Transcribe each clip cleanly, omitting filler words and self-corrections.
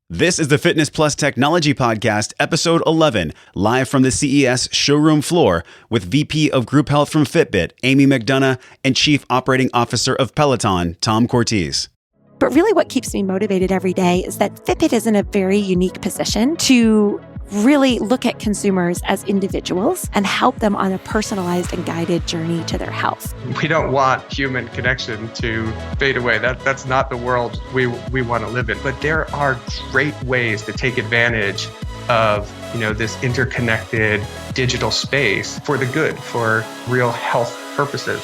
This is the Fitness Plus Technology Podcast, Episode 11, live from the CES showroom floor with VP of Group Health from Fitbit, Amy McDonough, and Chief Operating Officer of Peloton, Tom Cortese. But really what keeps me motivated every day is that Fitbit is in a very unique position to really look at consumers as individuals and help them on a personalized and guided journey to their health. We don't want human connection to fade away. That's not the world we want to live in. But there are great ways to take advantage of this interconnected digital space for the good, for real health purposes.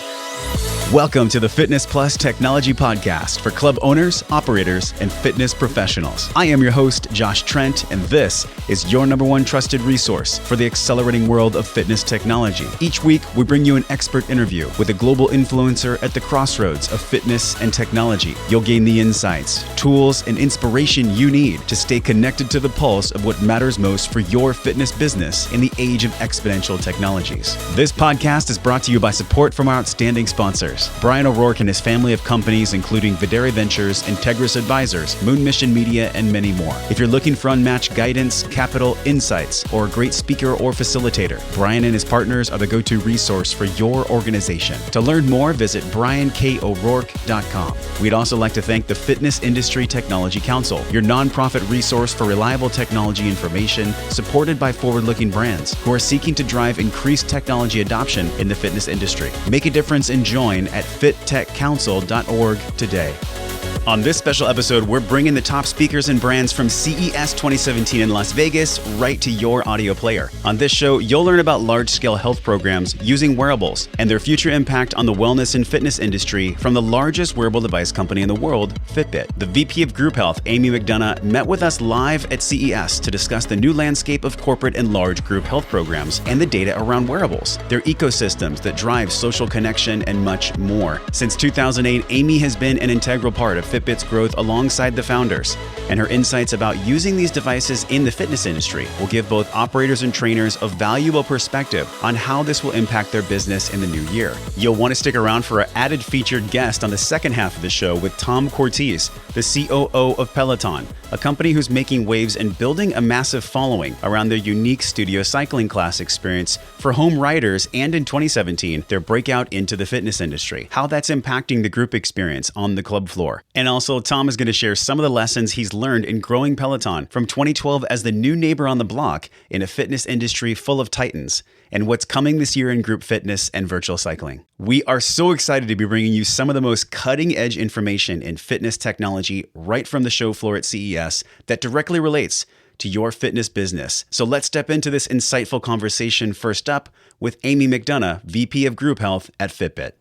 Welcome to the Fitness Plus Technology Podcast for club owners, operators, and fitness professionals. I am your host, Josh Trent, and this is your number one trusted resource for the accelerating world of fitness technology. Each week, we bring you an expert interview with a global influencer at the crossroads of fitness and technology. You'll gain the insights, tools, and inspiration you need to stay connected to the pulse of what matters most for your fitness business in the age of exponential technologies. This podcast is brought to you by support from our outstanding sponsors, Brian O'Rourke and his family of companies, including Videre Ventures, Integris Advisors, Moon Mission Media, and many more. If you're looking for unmatched guidance, capital, insights, or a great speaker or facilitator, Brian and his partners are the go-to resource for your organization. To learn more, visit brianko'rourke.com. We'd also like to thank the Fitness Industry Technology Council, your nonprofit resource for reliable technology information, supported by forward-looking brands who are seeking to drive increased technology adoption in the fitness industry. Make a difference and join at fittechcouncil.org today. On this special episode, we're bringing the top speakers and brands from CES 2017 in Las Vegas right to your audio player. On this show, you'll learn about large-scale health programs using wearables and their future impact on the wellness and fitness industry from the largest wearable device company in the world, Fitbit. The VP of Group Health, Amy McDonough, met with us live at CES to discuss the new landscape of corporate and large group health programs and the data around wearables, their ecosystems that drive social connection, and much more. Since 2008, Amy has been an integral part of Fitbit's growth alongside the founders, and her insights about using these devices in the fitness industry will give both operators and trainers a valuable perspective on how this will impact their business in the new year. You'll want to stick around for an added featured guest on the second half of the show with Tom Cortese, the COO of Peloton, a company who's making waves and building a massive following around their unique studio cycling class experience for home riders, and in 2017, their breakout into the fitness industry, how that's impacting the group experience on the club floor. And also, Tom is going to share some of the lessons he's learned in growing Peloton from 2012 as the new neighbor on the block in a fitness industry full of titans, and what's coming this year in group fitness and virtual cycling. We are so excited to be bringing you some of the most cutting-edge information in fitness technology right from the show floor at CES that directly relates to your fitness business. So let's step into this insightful conversation first up with Amy McDonough, VP of Group Health at Fitbit.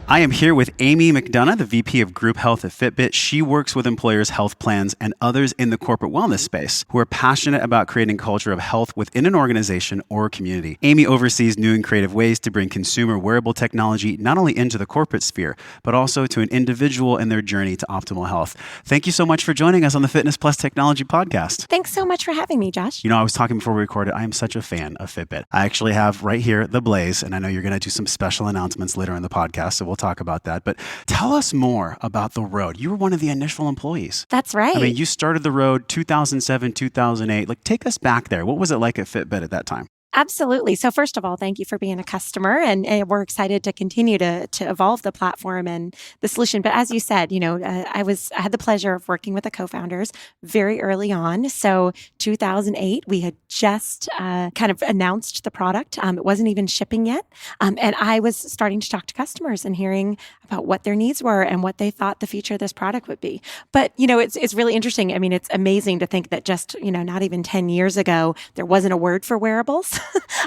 I am here with Amy McDonough, the VP of Group Health at Fitbit. She works with employers' health plans and others in the corporate wellness space who are passionate about creating a culture of health within an organization or community. Amy oversees new and creative ways to bring consumer wearable technology not only into the corporate sphere, but also to an individual in their journey to optimal health. Thank you so much for joining us on the Fitness Plus Technology Podcast. Thanks so much for having me, Josh. I was talking before we recorded, I am such a fan of Fitbit. I actually have right here the Blaze, and I know you're going to do some special announcements later in the podcast, so we'll talk about that. But tell us more about the road. You were one of the initial employees. That's right. I mean, you started the road 2007, 2008. Take us back there. What was it like at Fitbit at that time? Absolutely. So first of all, thank you for being a customer, and we're excited to continue to evolve the platform and the solution. But as you said, I had the pleasure of working with the co-founders very early on. So 2008, we had just kind of announced the product. It wasn't even shipping yet. And I was starting to talk to customers and hearing about what their needs were and what they thought the future of this product would be. But, it's really interesting. I mean, it's amazing to think that just, not even 10 years ago, there wasn't a word for wearables.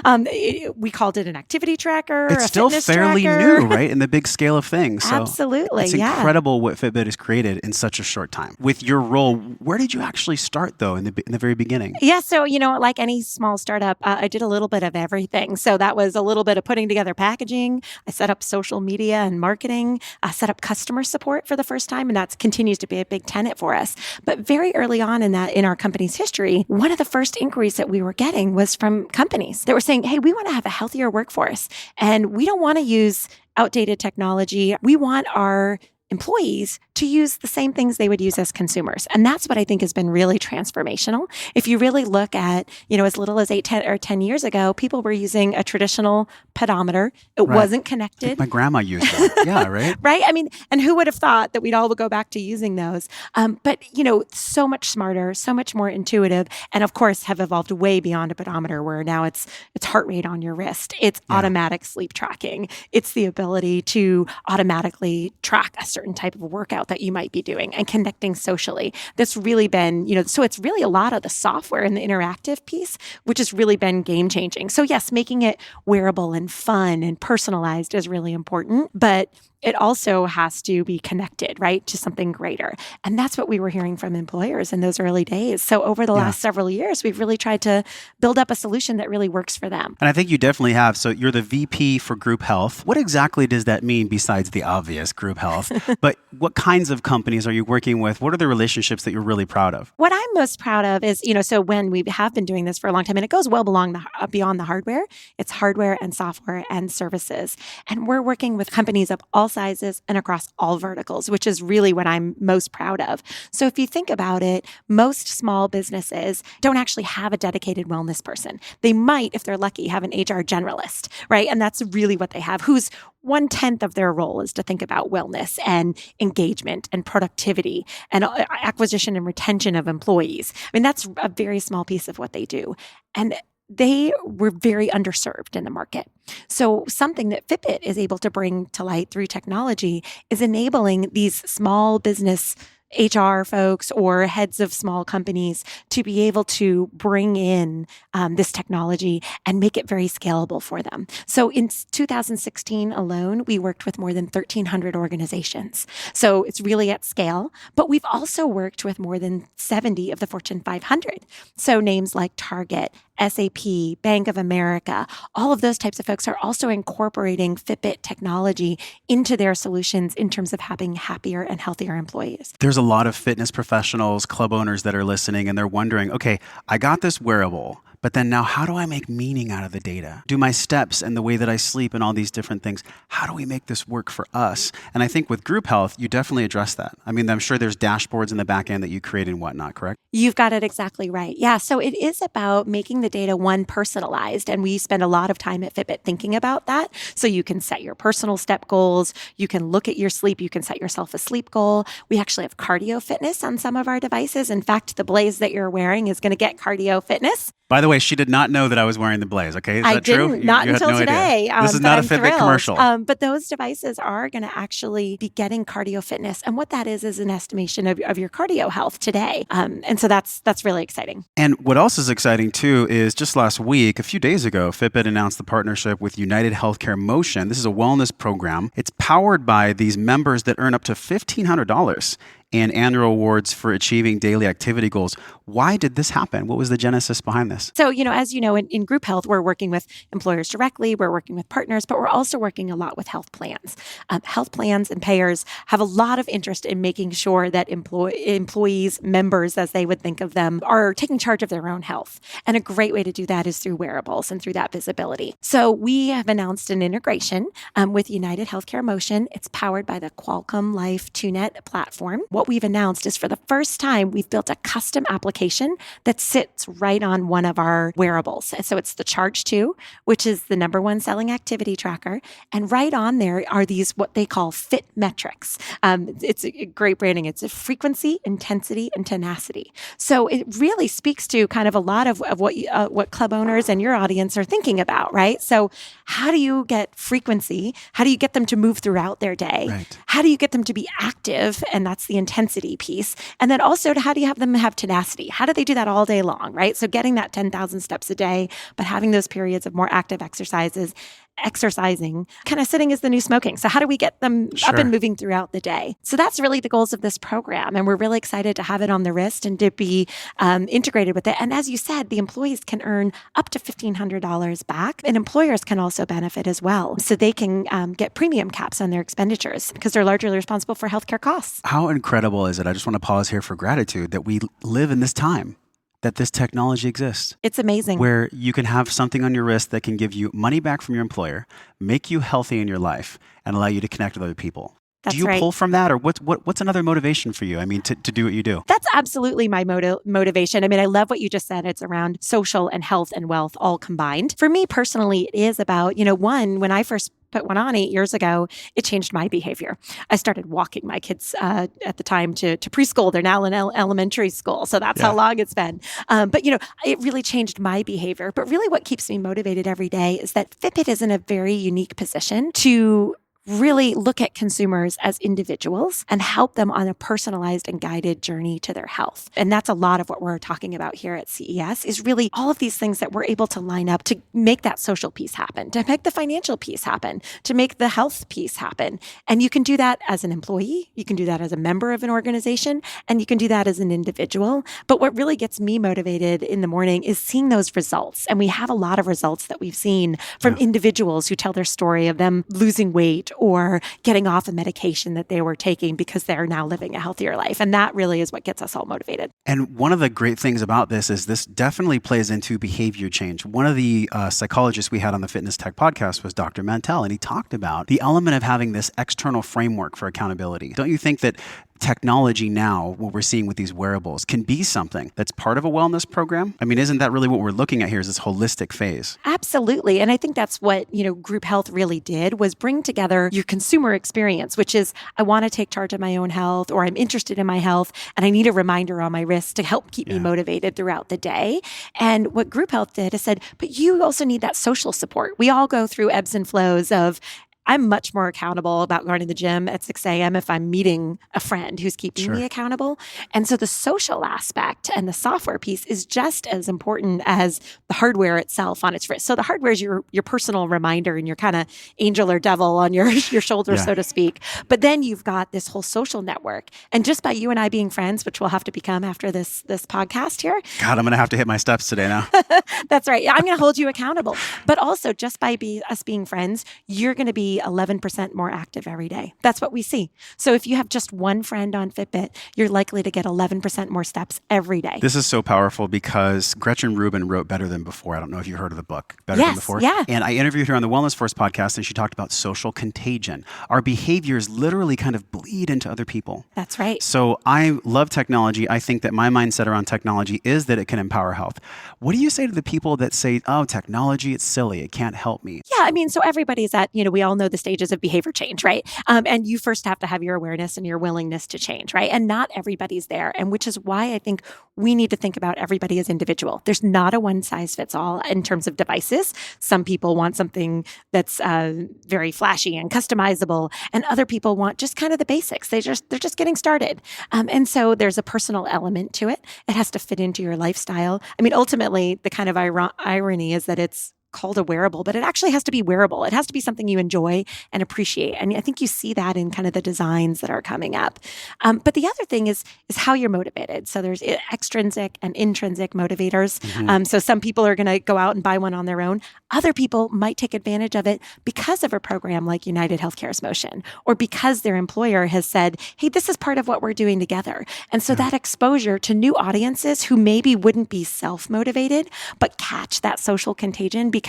We called it an activity tracker. It's still fairly new, right? In the big scale of things. So absolutely. It's incredible what Fitbit has created in such a short time. With your role, where did you actually start though in the very beginning? Yeah. So, like any small startup, I did a little bit of everything. So that was a little bit of putting together packaging. I set up social media and marketing. I set up customer support for the first time. And that continues to be a big tenet for us. But very early on in our company's history, one of the first inquiries that we were getting was from companies that were saying, hey, we want to have a healthier workforce and we don't want to use outdated technology. We want our employees to use the same things they would use as consumers. And that's what I think has been really transformational. If you really look at, as little as 10 years ago, people were using a traditional pedometer. It wasn't connected. Like my grandma used that. Yeah, right? Right? I mean, and who would have thought that we'd all go back to using those? But, so much smarter, so much more intuitive, and of course have evolved way beyond a pedometer where now it's heart rate on your wrist. It's automatic sleep tracking. It's the ability to automatically track a certain type of workout that you might be doing and connecting socially. That's really been, so it's really a lot of the software and the interactive piece, which has really been game changing. So yes, making it wearable and fun and personalized is really important, but it also has to be connected, right, to something greater. And that's what we were hearing from employers in those early days. So over the last several years, we've really tried to build up a solution that really works for them. And I think you definitely have. So you're the VP for group health. What exactly does that mean besides the obvious group health? But what kinds of companies are you working with? What are the relationships that you're really proud of? What I'm most proud of is, so when we have been doing this for a long time, and it goes well beyond the hardware, it's hardware and software and services. And we're working with companies of all sizes and across all verticals, which is really what I'm most proud of. So if you think about it, most small businesses don't actually have a dedicated wellness person. They might, if they're lucky, have an HR generalist, right? And that's really what they have, who's 1/10 of their role is to think about wellness and engagement and productivity and acquisition and retention of employees. I mean, that's a very small piece of what they do. And they were very underserved in the market. So something that Fitbit is able to bring to light through technology is enabling these small business HR folks or heads of small companies to be able to bring in this technology and make it very scalable for them. So in 2016 alone, we worked with more than 1,300 organizations. So it's really at scale, but we've also worked with more than 70 of the Fortune 500. So names like Target, SAP, Bank of America, all of those types of folks are also incorporating Fitbit technology into their solutions in terms of having happier and healthier employees. There's a lot of fitness professionals, club owners that are listening, and they're wondering, okay, I got this wearable, but then now how do I make meaning out of the data? Do my steps and the way that I sleep and all these different things, how do we make this work for us? And I think with group health, you definitely address that. I mean, I'm sure there's dashboards in the back end that you create and whatnot, correct? You've got it exactly right. Yeah. So it is about making the data personalized. And we spend a lot of time at Fitbit thinking about that. So you can set your personal step goals. You can look at your sleep. You can set yourself a sleep goal. We actually have cardio fitness on some of our devices. In fact, the Blaze that you're wearing is going to get cardio fitness. By the way, she did not know that I was wearing the Blaze, okay? Is that true? I didn't, not until today. This is not a Fitbit commercial. But those devices are going to actually be getting cardio fitness. And what that is an estimation of your cardio health today. And so that's really exciting. And what else is exciting too is just last week, a few days ago, Fitbit announced the partnership with United Healthcare Motion. This is a wellness program. It's powered by these members that earn up to $1,500 and annual awards for achieving daily activity goals. Why did this happen? What was the genesis behind this? So, as you know, in group health, we're working with employers directly, we're working with partners, but we're also working a lot with health plans. Health plans and payers have a lot of interest in making sure that employees, members, as they would think of them, are taking charge of their own health. And a great way to do that is through wearables and through that visibility. So we have announced an integration with United Healthcare Motion. It's powered by the Qualcomm Life 2Net platform. What we've announced is for the first time, we've built a custom application that sits right on one of our wearables. So it's the Charge 2, which is the number one selling activity tracker. And right on there are these, what they call fit metrics. It's a great branding. It's a frequency, intensity, and tenacity. So it really speaks to kind of a lot of what club owners and your audience are thinking about, right? So how do you get frequency? How do you get them to move throughout their day? Right. How do you get them to be active? And that's the intensity piece. And then also, how do you have them have tenacity? How do they do that all day long, right? So getting that 10,000 steps a day, but having those periods of more active exercising, kind of sitting is the new smoking. So how do we get them up and moving throughout the day? So that's really the goals of this program. And we're really excited to have it on the wrist and to be integrated with it. And as you said, the employees can earn up to $1,500 back, and employers can also benefit as well. So they can get premium caps on their expenditures because they're largely responsible for healthcare costs. How incredible is it? I just want to pause here for gratitude that we live in this time, that this technology exists. It's amazing. Where you can have something on your wrist that can give you money back from your employer, make you healthy in your life, and allow you to connect with other people. That's do you right. pull from that, or what's another motivation for you? I mean, to do what you do? That's absolutely my motivation. I mean, I love what you just said. It's around social and health and wealth all combined. For me personally, it is about, one, when I first put one on 8 years ago, it changed my behavior. I started walking my kids at the time to preschool. They're now in elementary school. So that's how long it's been. But it really changed my behavior. But really what keeps me motivated every day is that Fitbit is in a very unique position to really look at consumers as individuals and help them on a personalized and guided journey to their health. And that's a lot of what we're talking about here at CES is really all of these things that we're able to line up to make that social piece happen, to make the financial piece happen, to make the health piece happen. And you can do that as an employee, you can do that as a member of an organization, and you can do that as an individual. But what really gets me motivated in the morning is seeing those results. And we have a lot of results that we've seen from individuals who tell their story of them losing weight or getting off a medication that they were taking because they're now living a healthier life. And that really is what gets us all motivated. And one of the great things about this is this definitely plays into behavior change. One of the psychologists we had on the Fitness Tech podcast was Dr. Mantell, and he talked about the element of having this external framework for accountability. Don't you think that technology now, what we're seeing with these wearables, can be something that's part of a wellness program? I mean, isn't that really what we're looking at here, is this holistic phase? Absolutely. And I think that's what, Group Health really did, was bring together your consumer experience, which is, I want to take charge of my own health, or I'm interested in my health, and I need a reminder on my wrist to help keep me motivated throughout the day. And what Group Health did is said, but you also need that social support. We all go through ebbs and flows of, I'm much more accountable about going to the gym at 6 a.m. if I'm meeting a friend who's keeping me accountable. And so the social aspect and the software piece is just as important as the hardware itself on its wrist. So the hardware is your personal reminder and your kind of angel or devil on your shoulder, so to speak. But then you've got this whole social network. And just by you and I being friends, which we'll have to become after this podcast here. God, I'm going to have to hit my steps today now. That's right. I'm going to hold you accountable. But also just by us being friends, you're going to be 11% more active every day. That's what we see. So if you have just one friend on Fitbit, you're likely to get 11% more steps every day. This is so powerful because Gretchen Rubin wrote Better Than Before. I don't know if you heard of the book, Better Than Before. Yeah. And I interviewed her on the Wellness Force podcast, and she talked about social contagion. Our behaviors literally kind of bleed into other people. That's right. So I love technology. I think that my mindset around technology is that it can empower health. What do you say to the people that say, oh, technology, it's silly, it can't help me? Yeah, I mean, so everybody's at, we all know the stages of behavior change, right? And you first have to have your awareness and your willingness to change, right? And not everybody's there. And which is why I think we need to think about everybody as individual. There's not a one size fits all in terms of devices. Some people want something that's very flashy and customizable, and other people want just kind of the basics. They're just getting started. And so there's a personal element to it. It has to fit into your lifestyle. I mean, ultimately, the kind of irony is that it's called a wearable, but it actually has to be wearable. It has to be something you enjoy and appreciate. And I think you see that in kind of the designs that are coming up. But the other thing is how you're motivated. So there's extrinsic and intrinsic motivators. So some people are going to go out and buy one on their own. Other people might take advantage of it because of a program like United Healthcare's Motion, or because their employer has said, hey, this is part of what we're doing together. And so that exposure to new audiences who maybe wouldn't be self-motivated, but catch that social contagion because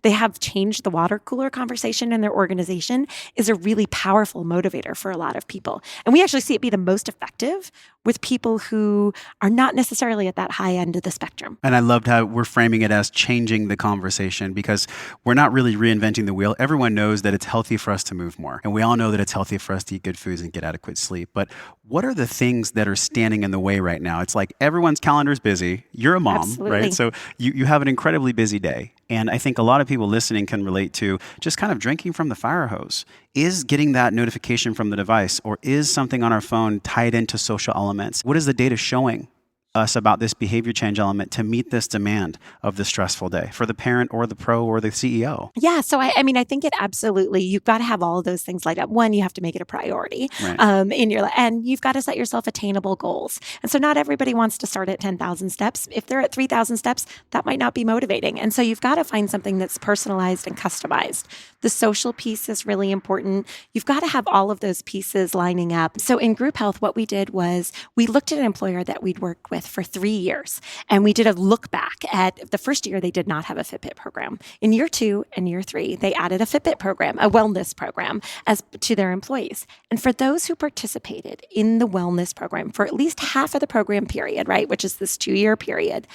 they have changed the water cooler conversation in their organization, is a really powerful motivator for a lot of people. And we actually see it be the most effective with people who are not necessarily at that high end of the spectrum. And I loved how we're framing it as changing the conversation, because we're not really reinventing the wheel. Everyone knows that it's healthy for us to move more. And we all know that it's healthy for us to eat good foods and get adequate sleep. But what are the things that are standing in the way right now? It's like everyone's calendar's busy. You're a mom, Absolutely. right? So you have an incredibly busy day. And I think a lot of people listening can relate to just kind of drinking from the fire hose. Is getting that notification from the device, or is something on our phone tied into social elements? What is the data showing us about this behavior change element to meet this demand of the stressful day for the parent or the pro or the CEO? Yeah. So I mean, I think it absolutely, you've got to have all of those things lined up. One, you have to make it a priority in your life, and you've got to set yourself attainable goals. And so not everybody wants to start at 10,000 steps. If they're at 3,000 steps, that might not be motivating. And so you've got to find something that's personalized and customized. The social piece is really important. You've got to have all of those pieces lining up. So in Group Health, what we did was we looked at an employer that we'd worked with with for 3 years. And we did a look back at the first year, they did not have a Fitbit program. In year 2 and year 3, they added a Fitbit program, a wellness program to their employees. And for those who participated in the wellness program for at least half of the program period, right, which is this 2-year period,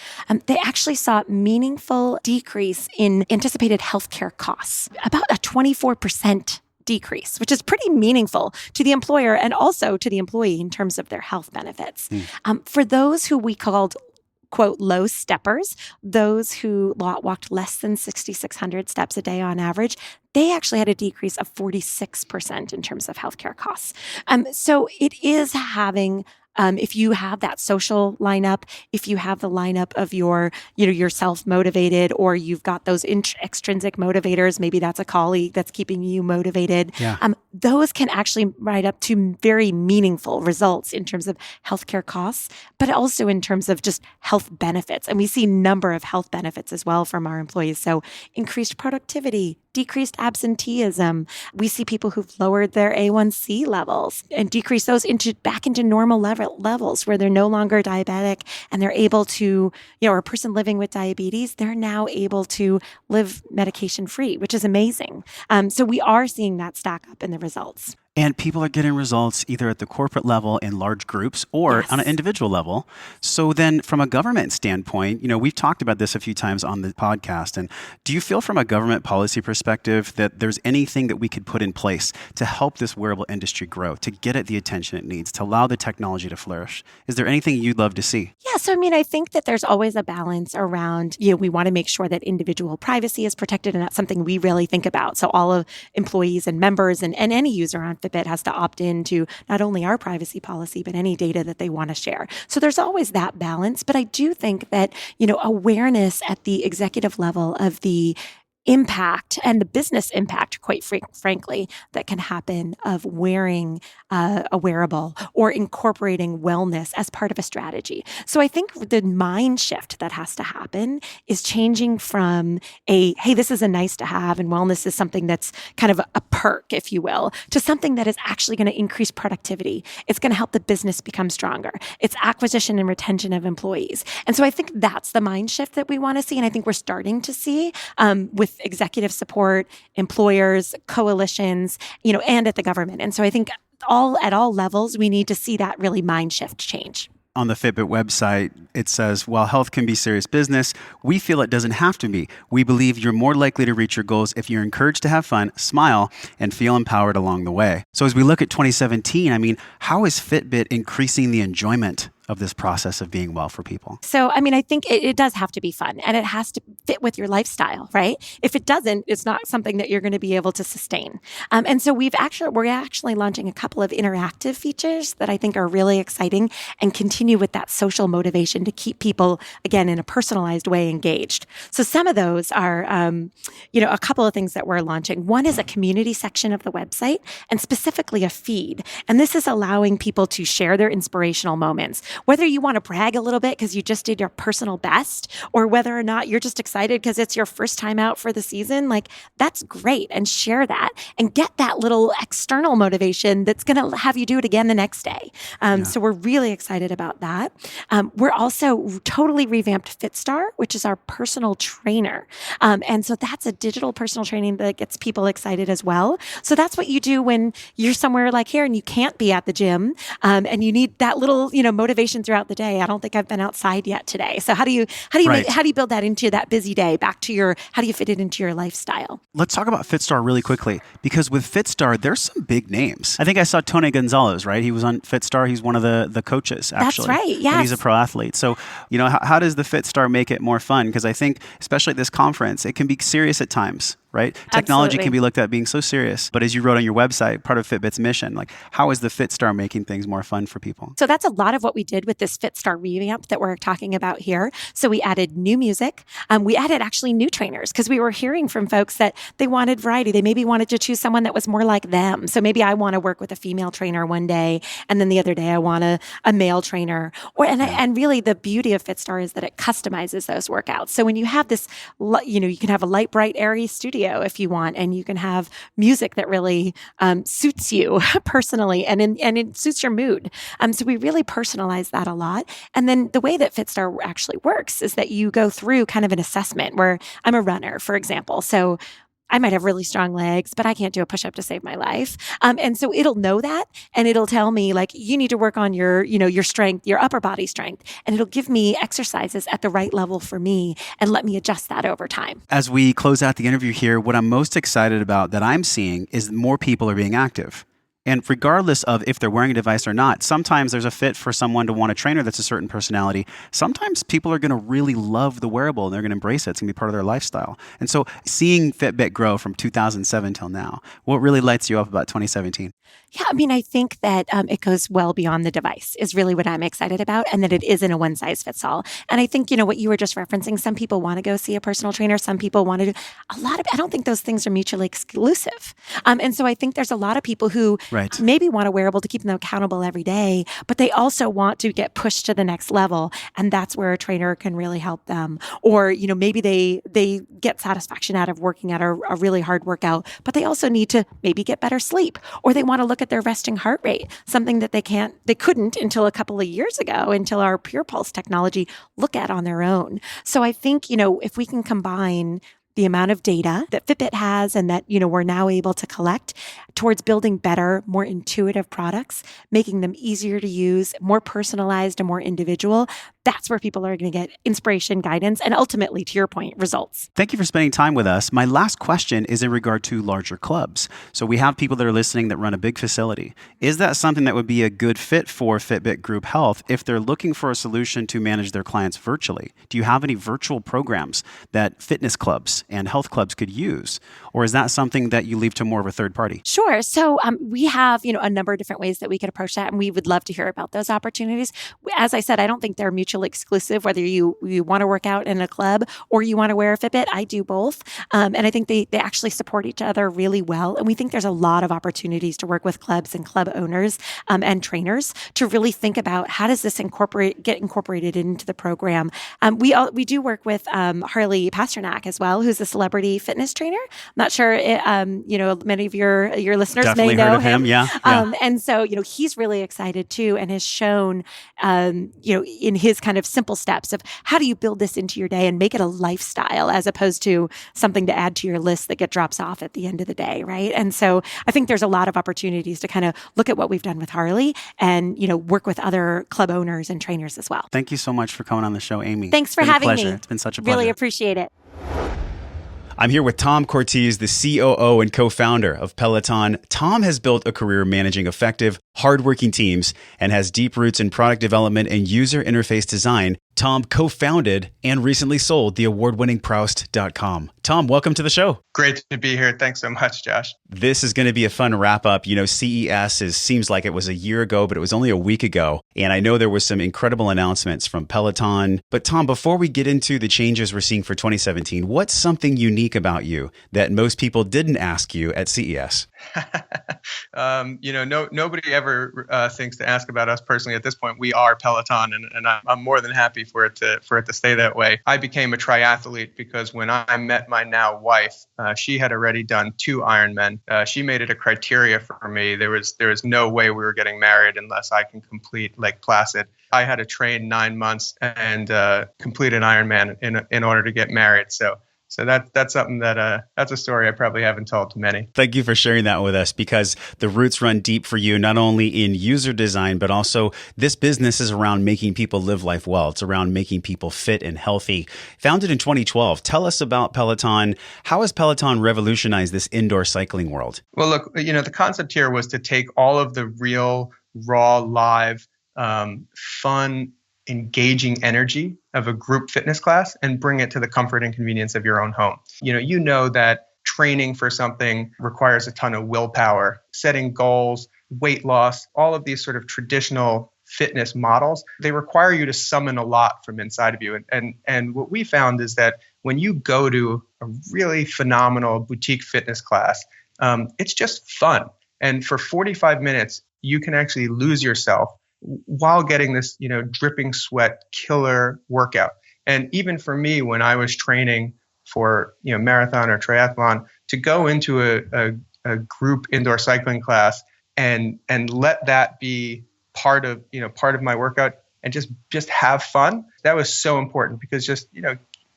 they actually saw meaningful decrease in anticipated healthcare costs, about a 24% decrease, which is pretty meaningful to the employer and also to the employee in terms of their health benefits. For those who we called quote, low steppers, those who walked less than 6,600 steps a day on average, they actually had a decrease of 46% in terms of healthcare costs. So it is having if you have that social lineup, if you have the lineup of you're self-motivated, or you've got those extrinsic motivators, maybe that's a colleague that's keeping you motivated. Those can actually ride up to very meaningful results in terms of healthcare costs, but also in terms of just health benefits. And we see a number of health benefits as well from our employees. So increased productivity, decreased absenteeism. We see people who've lowered their A1C levels and decreased those back into normal levels where they're no longer diabetic and they're able to, or a person living with diabetes, they're now able to live medication free, which is amazing. So we are seeing that stack up in the results. And people are getting results either at the corporate level in large groups or on an individual level. So then from a government standpoint, we've talked about this a few times on the podcast. And do you feel from a government policy perspective that there's anything that we could put in place to help this wearable industry grow, to get it the attention it needs, to allow the technology to flourish? Is there anything you'd love to see? Yeah. So, I think that there's always a balance around, we want to make sure that individual privacy is protected. And that's something we really think about. So all of employees and members and any user on Fitbit has to opt into not only our privacy policy, but any data that they want to share. So there's always that balance. But I do think that, awareness at the executive level of the impact and the business impact, quite frankly, that can happen of wearing a wearable or incorporating wellness as part of a strategy. So I think the mind shift that has to happen is changing from hey, this is a nice to have and wellness is something that's kind of a perk, if you will, to something that is actually going to increase productivity. It's going to help the business become stronger. It's acquisition and retention of employees. And so I think that's the mind shift that we want to see. And I think we're starting to see with executive support, employers, coalitions, and at the government. And so I think at all levels, we need to see that really mind shift change. On the Fitbit website, it says, while health can be serious business, we feel it doesn't have to be. We believe you're more likely to reach your goals if you're encouraged to have fun, smile, and feel empowered along the way. So as we look at 2017, how is Fitbit increasing the enjoyment of this process of being well for people? So, I think it does have to be fun and it has to fit with your lifestyle, right? If it doesn't, it's not something that you're going to be able to sustain. And so we're actually launching a couple of interactive features that I think are really exciting and continue with that social motivation to keep people, again, in a personalized way engaged. So some of those are, a couple of things that we're launching. One is a community section of the website and specifically a feed. And this is allowing people to share their inspirational moments. Whether you want to brag a little bit because you just did your personal best, or whether or not you're just excited because it's your first time out for the season, that's great. And share that and get that little external motivation that's going to have you do it again the next day. So we're really excited about that. We're also totally revamped FitStar, which is our personal trainer. And so that's a digital personal training that gets people excited as well. So that's what you do when you're somewhere like here and you can't be at the gym and you need that little, motivation throughout the day. I don't think I've been outside yet today. So how do you build that into that busy day? How do you fit it into your lifestyle? Let's talk about FitStar really quickly, because with FitStar, there's some big names. I think I saw Tony Gonzalez, right? He was on FitStar. He's one of the coaches, actually. That's right, yes. And he's a pro athlete. So, how does the FitStar make it more fun? Because I think, especially at this conference, it can be serious at times, right? Technology can be looked at being so serious. But as you wrote on your website, part of Fitbit's mission, how is the FitStar making things more fun for people? So that's a lot of what we did with this FitStar revamp that we're talking about here. So we added new music. We added actually new trainers because we were hearing from folks that they wanted variety. They maybe wanted to choose someone that was more like them. So maybe I want to work with a female trainer one day, and then the other day I want a male trainer. And really the beauty of FitStar is that it customizes those workouts. So when you have this, you can have a light, bright, airy studio video if you want, and you can have music that really suits you personally, and it suits your mood. So we really personalize that a lot. And then the way that FitStar actually works is that you go through kind of an assessment where I'm a runner, for example. So I might have really strong legs, but I can't do a push-up to save my life. And so it'll know that, and it'll tell me, like, you need to work on your strength, your upper body strength. And it'll give me exercises at the right level for me and let me adjust that over time. As we close out the interview here, what I'm most excited about that I'm seeing is more people are being active. And regardless of if they're wearing a device or not, sometimes there's a fit for someone to want a trainer that's a certain personality. Sometimes people are going to really love the wearable and they're going to embrace it. It's going to be part of their lifestyle. And so seeing Fitbit grow from 2007 till now, what really lights you up about 2017? Yeah, I mean, I think that it goes well beyond the device is really what I'm excited about, and that it isn't a one size fits all. And I think, what you were just referencing, some people want to go see a personal trainer. Some people want to do I don't think those things are mutually exclusive. And so I think there's a lot of people who maybe want a wearable to keep them accountable every day, but they also want to get pushed to the next level. And that's where a trainer can really help them. Or, maybe they get satisfaction out of working at a really hard workout, but they also need to maybe get better sleep, or they want to look at their resting heart rate, something that they couldn't until a couple of years ago, until our Pure Pulse technology look at on their own. So I think, if we can combine the amount of data that Fitbit has and that, we're now able to collect towards building better, more intuitive products, making them easier to use, more personalized and more individual, that's where people are going to get inspiration, guidance, and ultimately, to your point, results. Thank you for spending time with us. My last question is in regard to larger clubs. So we have people that are listening that run a big facility. Is that something that would be a good fit for Fitbit Group Health if they're looking for a solution to manage their clients virtually? Do you have any virtual programs that fitness clubs and health clubs could use? Or is that something that you leave to more of a third party? Sure. So we have, a number of different ways that we could approach that, and we would love to hear about those opportunities. As I said, I don't think they're mutually exclusive, whether you want to work out in a club or you want to wear a Fitbit. I do both. And I think they actually support each other really well. And we think there's a lot of opportunities to work with clubs and club owners and trainers to really think about how does this get incorporated into the program. We do work with Harley Pasternak as well, who's a celebrity fitness trainer. I'm not sure, many of your listeners Definitely may know heard of him. Yeah. And so, he's really excited too, and has shown, in his kind of simple steps of how do you build this into your day and make it a lifestyle as opposed to something to add to your list that drops off at the end of the day, right? And so I think there's a lot of opportunities to kind of look at what we've done with Harley and, work with other club owners and trainers as well. Thank you so much for coming on the show, Amy. Thanks for having me. It's been such a pleasure. Really appreciate it. I'm here with Tom Cortese, the COO and co-founder of Peloton. Tom has built a career managing effective, hardworking teams and has deep roots in product development and user interface design. Tom co-founded and recently sold the award-winning Proust.com. Tom, welcome to the show. Great to be here. Thanks so much, Josh. This is going to be a fun wrap-up. CES seems like it was a year ago, but it was only a week ago. And I know there was some incredible announcements from Peloton. But Tom, before we get into the changes we're seeing for 2017, what's something unique about you that most people didn't ask you at CES? Nobody ever thinks to ask about us personally. At this point, we are Peloton, and I'm more than happy for it to stay that way. I became a triathlete because when I met my now wife, she had already done 2 Ironmen. She made it a criteria for me. There was no way we were getting married unless I can complete Lake Placid. I had to train 9 months and complete an Ironman in order to get married. So that's something that's a story I probably haven't told to many. Thank you for sharing that with us, because the roots run deep for you, not only in user design, but also this business is around making people live life well. It's around making people fit and healthy. Founded in 2012, tell us about Peloton. How has Peloton revolutionized this indoor cycling world? Well, look, the concept here was to take all of the real, raw, live, fun, engaging energy of a group fitness class and bring it to the comfort and convenience of your own home. You know that training for something requires a ton of willpower, setting goals, weight loss, all of these sort of traditional fitness models, they require you to summon a lot from inside of you. And what we found is that when you go to a really phenomenal boutique fitness class, it's just fun. And for 45 minutes, you can actually lose yourself while getting this, dripping sweat killer workout. And even for me, when I was training for marathon or triathlon, to go into a group indoor cycling class and let that be part of my workout and just have fun. That was so important, because just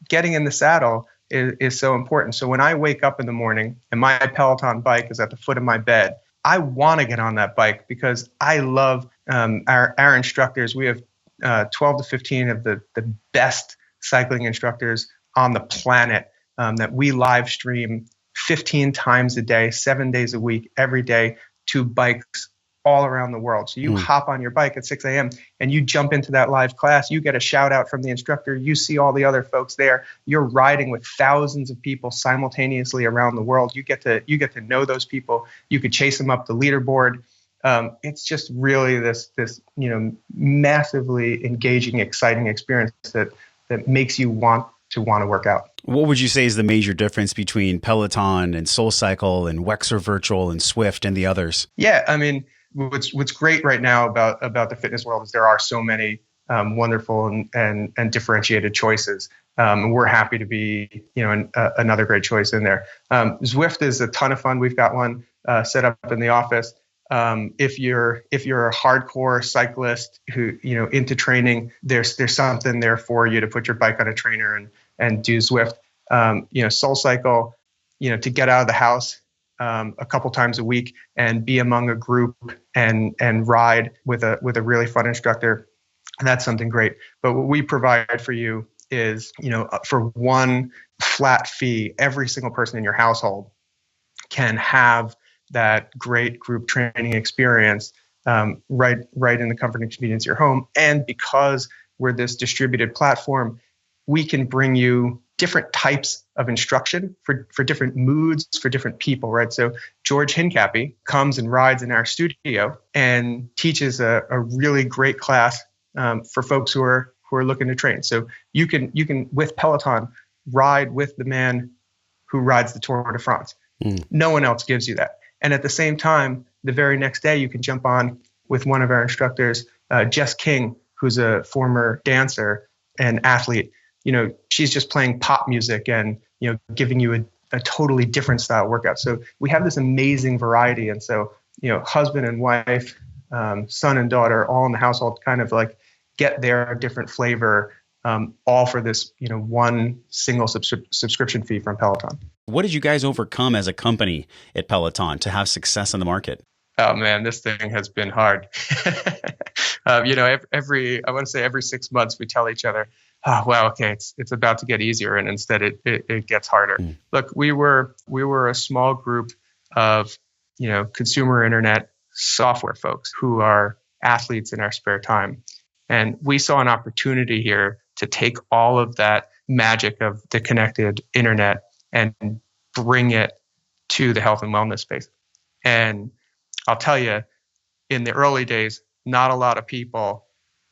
getting in the saddle is so important. So when I wake up in the morning and my Peloton bike is at the foot of my bed, I want to get on that bike because I love our instructors. We have 12 to 15 of the best cycling instructors on the planet that we live stream 15 times a day, 7 days a week, every day, to bikes all around the world. So you hop on your bike at 6 a.m. and you jump into that live class. You get a shout out from the instructor. You see all the other folks there. You're riding with thousands of people simultaneously around the world. You get to know those people. You could chase them up the leaderboard. It's just really this massively engaging, exciting experience that makes you want to work out. What would you say is the major difference between Peloton and SoulCycle and Wexer Virtual and Swift and the others? Yeah, I mean, what's great right now about the fitness world is there are so many wonderful and differentiated choices. We're happy to be another great choice in there. Zwift is a ton of fun. We've got one set up in the office. If you're a hardcore cyclist who into training, there's something there for you to put your bike on a trainer and do Zwift. SoulCycle, to get out of the house a couple times a week and be among a group and ride with a really fun instructor. And that's something great. But what we provide for you is, for one flat fee, every single person in your household can have that great group training experience right in the comfort and convenience of your home. And because we're this distributed platform, we can bring you different types of instruction for different moods, for different people, right? So George Hincapie comes and rides in our studio and teaches a really great class for folks who are looking to train. So you can with Peloton ride with the man who rides the Tour de France. No one else gives you that. And at the same time, the very next day, you can jump on with one of our instructors, Jess King, who's a former dancer and athlete. She's just playing pop music and, giving you a totally different style workout. So we have this amazing variety. And so, husband and wife, son and daughter, all in the household kind of like get their different flavor, all for this, one single subscription fee from Peloton. What did you guys overcome as a company at Peloton to have success in the market? Oh man, this thing has been hard. Every 6 months we tell each other, oh, well, okay, it's about to get easier, and instead it gets harder. Look, we were a small group of consumer internet software folks who are athletes in our spare time, and we saw an opportunity here to take all of that magic of the connected internet and bring it to the health and wellness space. And I'll tell you, in the early days, not a lot of people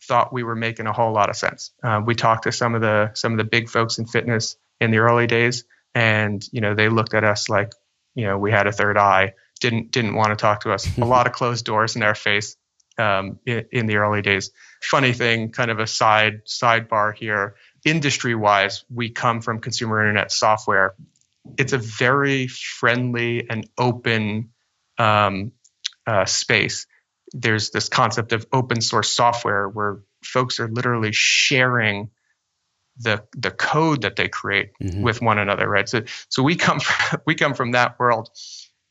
thought we were making a whole lot of sense. We talked to some of the big folks in fitness in the early days, and they looked at us like we had a third eye. Didn't want to talk to us. A lot of closed doors in our face in the early days. Funny thing, kind of a sidebar here. Industry-wise, we come from consumer internet software. It's a very friendly and open space. There's this concept of open source software where folks are literally sharing the code that they create with one another, right? So we come from that world.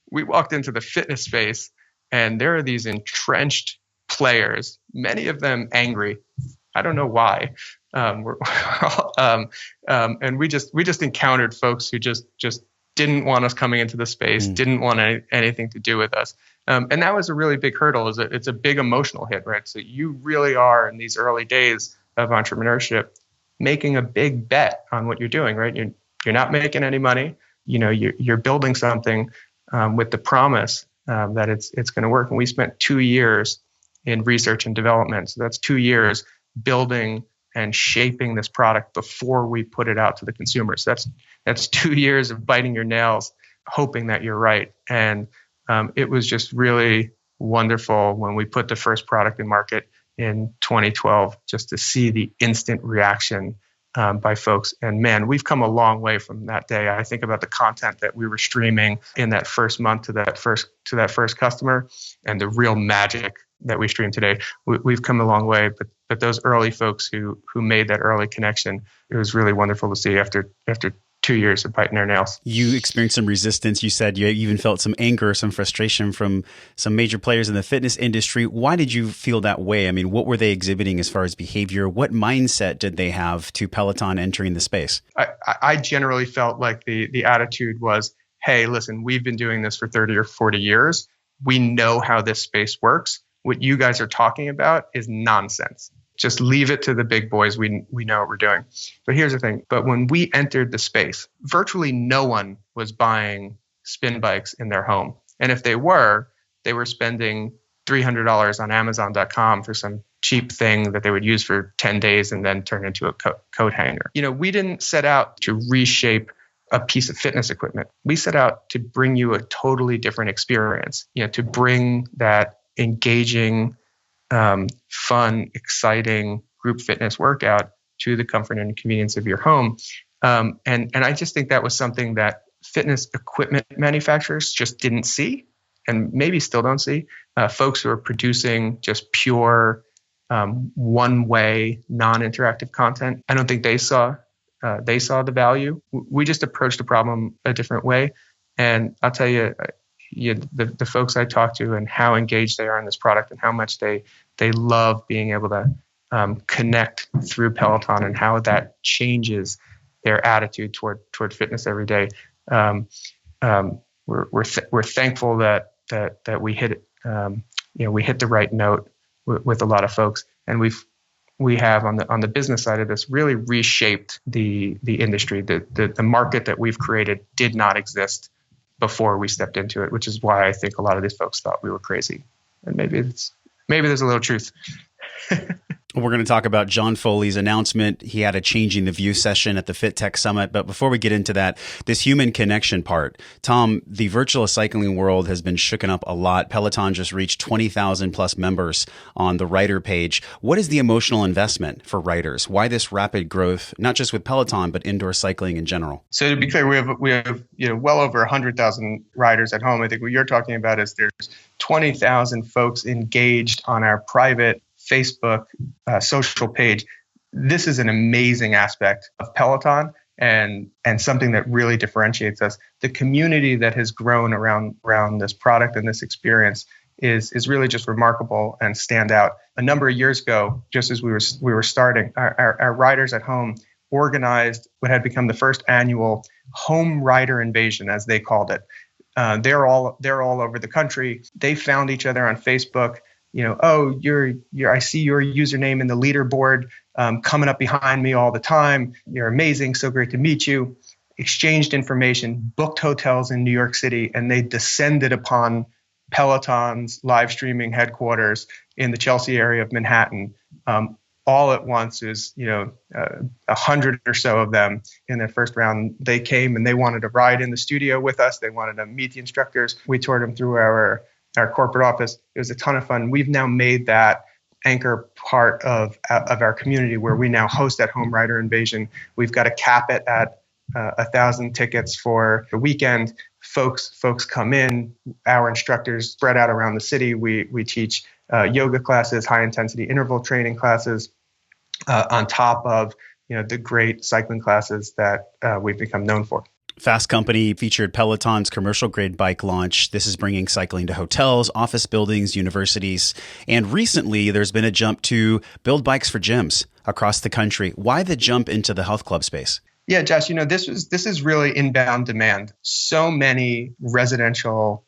We walked into the fitness space, and there are these entrenched players, many of them angry. I don't know why. And we just encountered folks who just didn't want us coming into the space, didn't want anything to do with us. And that was a really big hurdle. It's a big emotional hit, right? So you really are, in these early days of entrepreneurship, making a big bet on what you're doing, right? You're not making any money. You're building something with the promise that it's going to work. And we spent 2 years in research and development. So that's 2 years building and shaping this product before we put it out to the consumers. That's 2 years of biting your nails, hoping that you're right. And it was just really wonderful when we put the first product in market in 2012, just to see the instant reaction by folks. And man, we've come a long way from that day. I think about the content that we were streaming in that first month to that first customer, and the real magic that we stream today. We've come a long way, but those early folks who made that early connection, it was really wonderful to see after 2 years of biting their nails. You experienced some resistance. You said you even felt some anger, some frustration from some major players in the fitness industry. Why did you feel that way? I mean, what were they exhibiting as far as behavior? What mindset did they have to Peloton entering the space? I generally felt like the attitude was, hey, listen, we've been doing this for 30 or 40 years. We know how this space works. What you guys are talking about is nonsense. Just leave it to the big boys. We know what we're doing. But here's the thing. But when we entered the space, virtually no one was buying spin bikes in their home. And if they were spending $300 on Amazon.com for some cheap thing that they would use for 10 days and then turn into a coat hanger. We didn't set out to reshape a piece of fitness equipment. We set out to bring you a totally different experience, to bring that engaging, fun, exciting group fitness workout to the comfort and convenience of your home. And I just think that was something that fitness equipment manufacturers just didn't see, and maybe still don't see. Folks who are producing just pure, one-way, non-interactive content, I don't think they saw the value. We just approached the problem a different way. And I'll tell you, the folks I talk to and how engaged they are in this product and how much they love being able to connect through Peloton and how that changes their attitude toward fitness every day. We're thankful that we hit we hit the right note with a lot of folks, and we have on the business side of this really reshaped the industry. The market that we've created did not exist before we stepped into it, which is why I think a lot of these folks thought we were crazy. And maybe there's a little truth. We're going to talk about John Foley's announcement. He had a Changing the View session at the Fit Tech Summit. But before we get into that, this human connection part, Tom, the virtual cycling world has been shooken up a lot. Peloton just reached 20,000 plus members on the rider page. What is the emotional investment for riders? Why this rapid growth, not just with Peloton, but indoor cycling in general? So to be clear, we have well over 100,000 riders at home. I think what you're talking about is there's 20,000 folks engaged on our private Facebook social page. This is an amazing aspect of Peloton and something that really differentiates us. The community that has grown around this product and this experience is really just remarkable and stand out. A number of years ago, just as we were starting, our riders at home organized what had become the first annual home rider invasion, as they called it. They're all over the country. They found each other on Facebook. I see your username in the leaderboard coming up behind me all the time. You're amazing. So great to meet you. Exchanged information, booked hotels in New York City, and they descended upon Peloton's live streaming headquarters in the Chelsea area of Manhattan. All at once is 100 or so of them in their first round. They came and they wanted to ride in the studio with us. They wanted to meet the instructors. We toured them through our corporate office. It was a ton of fun. We've now made that anchor part of our community where we now host that home rider invasion. We've got to cap it at 1,000 tickets for the weekend. Folks come in. Our instructors spread out around the city. We teach yoga classes, high intensity interval training classes, on top of the great cycling classes that we've become known for. Fast Company featured Peloton's commercial grade bike launch. This is bringing cycling to hotels, office buildings, universities. And recently, there's been a jump to build bikes for gyms across the country. Why the jump into the health club space? Yeah, Josh, this is really inbound demand. So many residential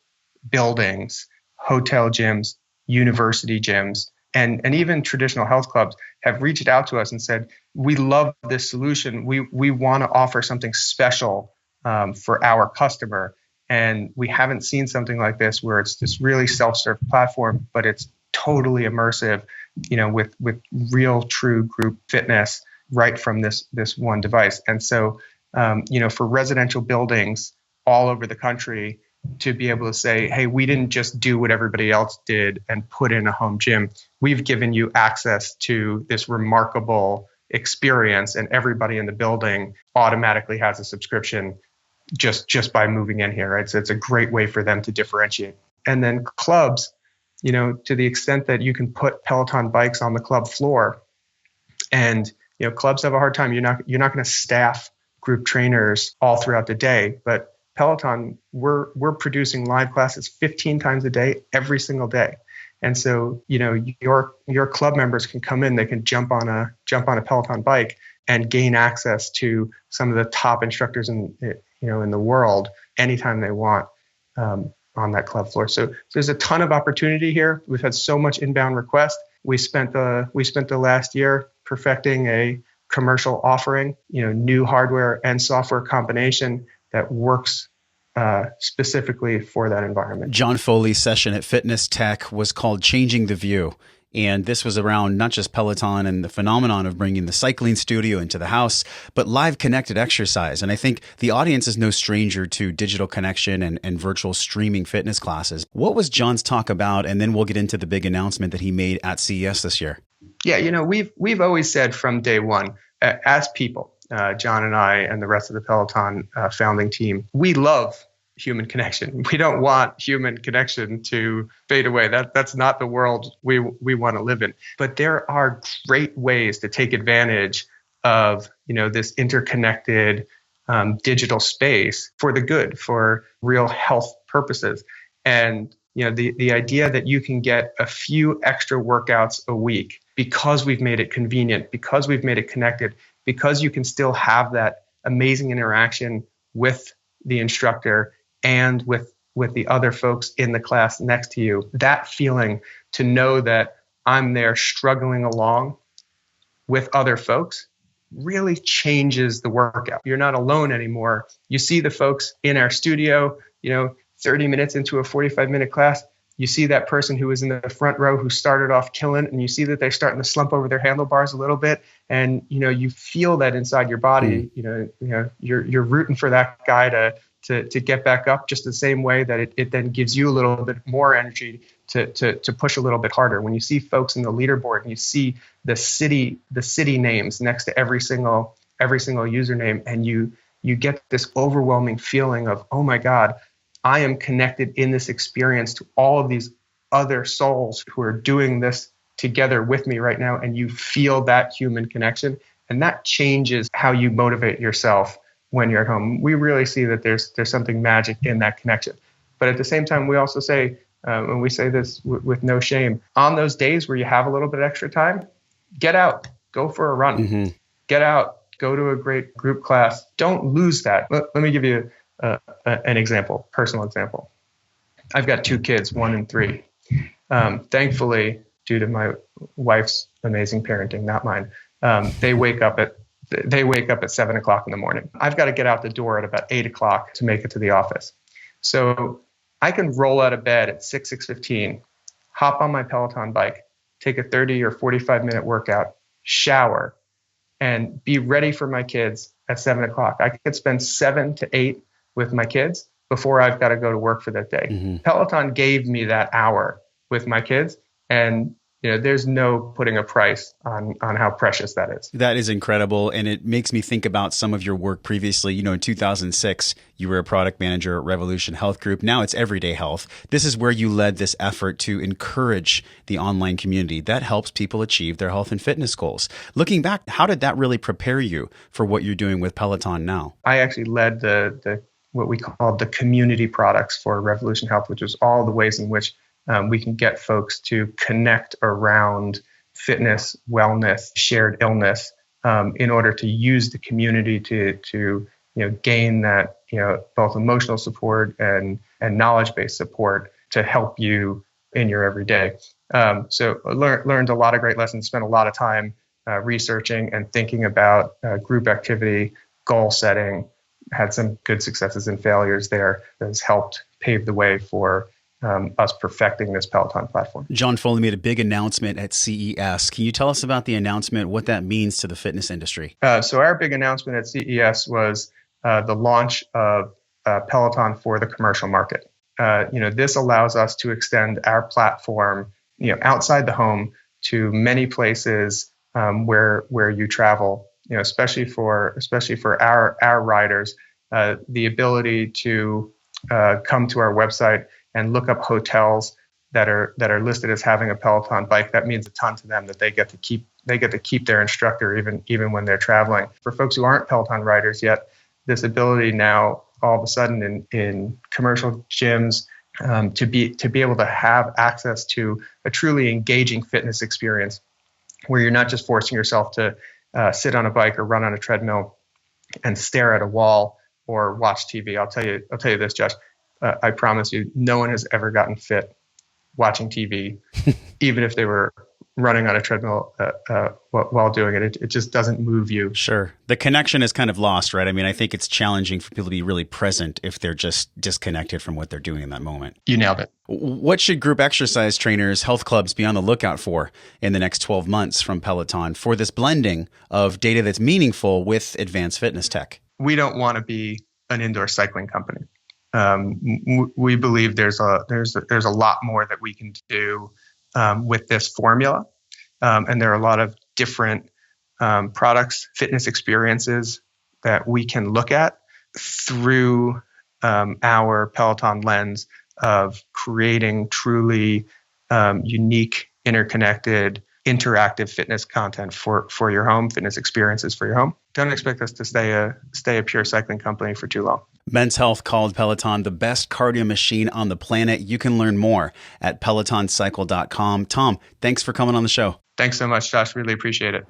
buildings, hotel gyms, university gyms, and even traditional health clubs have reached out to us and said, we love this solution. We want to offer something special for our customer. And we haven't seen something like this where it's this really self-serve platform, but it's totally immersive, with real true group fitness right from this one device. And so, for residential buildings all over the country to be able to say, hey, we didn't just do what everybody else did and put in a home gym. We've given you access to this remarkable experience, and everybody in the building automatically has a subscription just by moving in here, right? So it's a great way for them to differentiate. And then clubs, to the extent that you can put Peloton bikes on the club floor, and clubs have a hard time. You're not going to staff group trainers all throughout the day, but Peloton, we're producing live classes 15 times a day, every single day. And so, your club members can come in, they can jump on a Peloton bike and gain access to some of the top instructors in the world anytime they want on that club floor. So there's a ton of opportunity here. We've had so much inbound request. We spent the last year perfecting a commercial offering, new hardware and software combination that works specifically for that environment. John Foley's session at Fitness Tech was called Changing the View. And this was around not just Peloton and the phenomenon of bringing the cycling studio into the house, but live connected exercise. And I think the audience is no stranger to digital connection and virtual streaming fitness classes. What was John's talk about? And then we'll get into the big announcement that he made at CES this year. Yeah, we've always said from day one, as people, John and I and the rest of the Peloton founding team, we love human connection. We don't want human connection to fade away. That's not the world we want to live in. But there are great ways to take advantage of this interconnected digital space for the good, for real health purposes. And the idea that you can get a few extra workouts a week because we've made it convenient, because we've made it connected, because you can still have that amazing interaction with the instructor and with the other folks in the class next to you, that feeling to know that I'm there struggling along with other folks really changes the workout. You're not alone anymore. You see the folks in our studio, 30 minutes into a 45-minute class, you see that person who was in the front row who started off killing, and you see that they're starting to slump over their handlebars a little bit, and you feel that inside your body. You're rooting for that guy to get back up, just the same way that it then gives you a little bit more energy to push a little bit harder. When you see folks in the leaderboard and you see the city names next to every single username, and you get this overwhelming feeling of, oh my God, I am connected in this experience to all of these other souls who are doing this together with me right now, and you feel that human connection, and that changes how you motivate yourself when you're at home. We really see that there's something magic in that connection. But at the same time, we also say, and we say this with no shame, on those days where you have a little bit extra time, get out, go for a run, get out, go to a great group class. Don't lose that. Let me give you an example, personal example. I've got 2 kids, 1 and 3. Thankfully, due to my wife's amazing parenting, not mine, they wake up at 7 o'clock in the morning. I've got to get out the door at about 8 o'clock to make it to the office. So I can roll out of bed at 6:15, hop on my Peloton bike, take a 30 or 45-minute workout, shower, and be ready for my kids at 7 o'clock. I could spend 7 to 8 with my kids before I've got to go to work for that day. Peloton gave me that hour with my kids, and there's no putting a price on how precious that is. That is incredible. And it makes me think about some of your work previously. In 2006, you were a product manager at Revolution Health Group. Now it's Everyday Health. This is where you led this effort to encourage the online community that helps people achieve their health and fitness goals. Looking back, how did that really prepare you for what you're doing with Peloton now? I actually led the what we called the community products for Revolution Health, which was all the ways in which we can get folks to connect around fitness, wellness, shared illness, in order to use the community to gain that both emotional support and knowledge-based support to help you in your everyday. So learned a lot of great lessons. Spent a lot of time researching and thinking about group activity, goal setting. Had some good successes and failures there that has helped pave the way for us perfecting this Peloton platform. John Foley made a big announcement at CES. Can you tell us about the announcement, what that means to the fitness industry? So our big announcement at CES was the launch of Peloton for the commercial market. This allows us to extend our platform, outside the home to many places where you travel. Especially for our riders, the ability to come to our website and look up hotels that are listed as having a Peloton bike. That means a ton to them, that they get to keep their instructor even when they're traveling. For folks who aren't Peloton riders yet, this ability now all of a sudden in commercial gyms to be able to have access to a truly engaging fitness experience, where you're not just forcing yourself to sit on a bike or run on a treadmill and stare at a wall or watch TV. I'll tell you this, Josh. I promise you, no one has ever gotten fit watching TV, even if they were running on a treadmill while doing it. It just doesn't move you. Sure. The connection is kind of lost, right? I mean, I think it's challenging for people to be really present if they're just disconnected from what they're doing in that moment. You nailed it. What should group exercise trainers, health clubs be on the lookout for in the next 12 months from Peloton for this blending of data that's meaningful with advanced fitness tech? We don't want to be an indoor cycling company. We believe there's a lot more that we can do with this formula, and there are a lot of different products, fitness experiences that we can look at through our Peloton lens of creating truly unique, interconnected, interactive fitness content for your home, fitness experiences for your home. Don't expect us to stay a pure cycling company for too long. Men's Health called Peloton the best cardio machine on the planet. You can learn more at pelotoncycle.com. Tom, thanks for coming on the show. Thanks so much, Josh. Really appreciate it.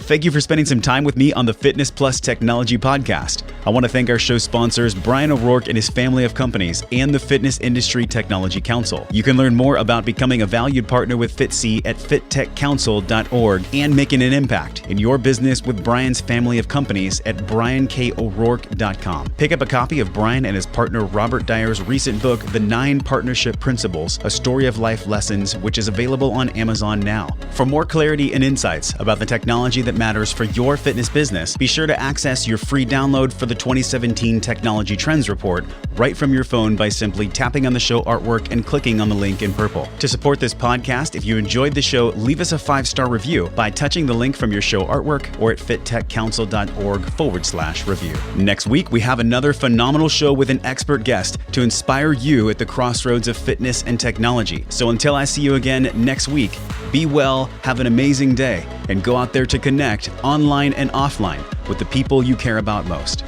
Thank you for spending some time with me on the Fitness Plus Technology Podcast. I want to thank our show sponsors, Brian O'Rourke and his family of companies, and the Fitness Industry Technology Council. You can learn more about becoming a valued partner with FitC at fittechcouncil.org and making an impact in your business with Brian's family of companies at brianko'rourke.com. Pick up a copy of Brian and his partner Robert Dyer's recent book, The 9 Partnership Principles, A Story of Life Lessons, which is available on Amazon now. For more clarity and insights about the technology that matters for your fitness business, be sure to access your free download for the 2017 Technology Trends Report right from your phone by simply tapping on the show artwork and clicking on the link in purple. To support this podcast, if you enjoyed the show, leave us a 5-star review by touching the link from your show artwork or at fittechcouncil.org/review. Next week, we have another phenomenal show with an expert guest to inspire you at the crossroads of fitness and technology. So until I see you again next week, be well, have an amazing day, and go out there to connect online and offline with the people you care about most.